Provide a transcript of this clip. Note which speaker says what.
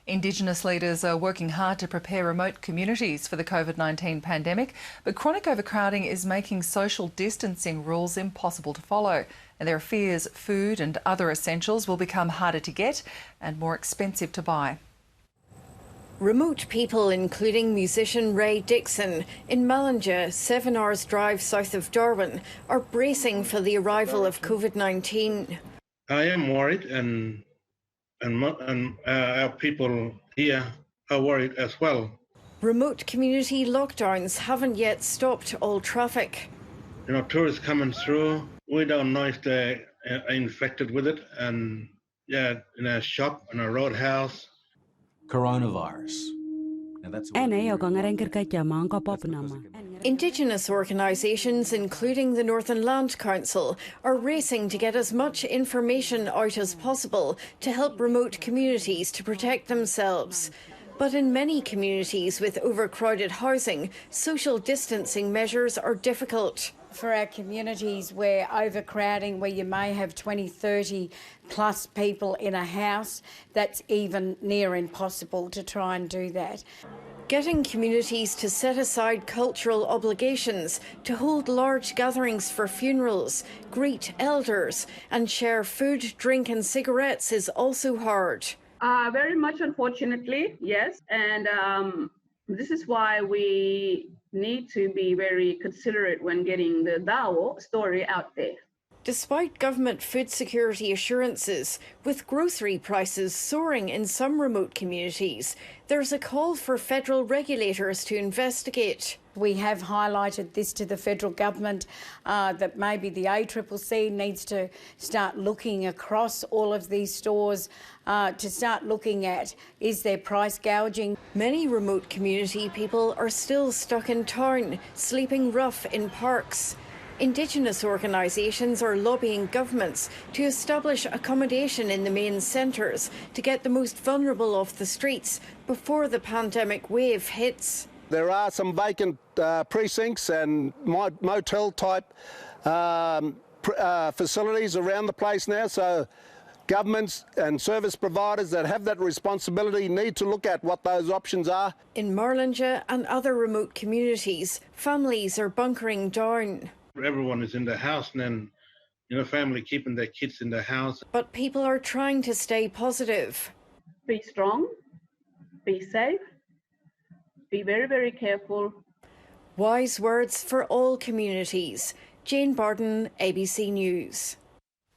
Speaker 1: Indigenous leaders are working hard to prepare remote communities for the COVID-19 pandemic, but chronic overcrowding is making social distancing rules impossible to follow. And there are fears food and other essentials will become harder to get and more expensive to buy.
Speaker 2: Remote people, including musician Ray Dixon, in Mallinga, 7 hours drive south of Darwin, are bracing for the arrival of COVID-19.
Speaker 3: I am worried and our people here are worried as well.
Speaker 2: Remote community lockdowns haven't yet stopped all traffic.
Speaker 3: You know, tourists coming through, we don't know if they are infected with it, and yeah, in a shop, in a roadhouse.
Speaker 4: Coronavirus.
Speaker 2: Indigenous organisations, including the Northern Land Council, are racing to get as much information out as possible to help remote communities to protect themselves. But in many communities with overcrowded housing, social distancing measures are difficult.
Speaker 5: For our communities where overcrowding, where you may have 20, 30 plus people in a house, that's even near impossible to try and do that.
Speaker 2: Getting communities to set aside cultural obligations, to hold large gatherings for funerals, greet elders and share food, drink and cigarettes is also hard.
Speaker 6: Very much unfortunately, yes. And this is why we need to be very considerate when getting the Dao story out there.
Speaker 2: Despite government food security assurances, with grocery prices soaring in some remote communities, there's a call for federal regulators to investigate.
Speaker 5: We have highlighted this to the federal government, that maybe the ACCC needs to start looking across all of these stores, to start looking at, is there price gouging?
Speaker 2: Many remote community people are still stuck in town, sleeping rough in parks. Indigenous organisations are lobbying governments to establish accommodation in the main centres to get the most vulnerable off the streets before the pandemic wave hits.
Speaker 7: There are some vacant precincts and motel-type facilities around the place now, so governments and service providers that have that responsibility need to look at what those options are.
Speaker 2: In Mallinga and other remote communities, families are bunkering down.
Speaker 3: Everyone is in the house, and then, you know, family keeping their kids in the house.
Speaker 2: But people are trying to stay positive.
Speaker 6: Be strong, be safe, be very, very careful.
Speaker 2: Wise words for all communities. Jane Bardon, ABC News.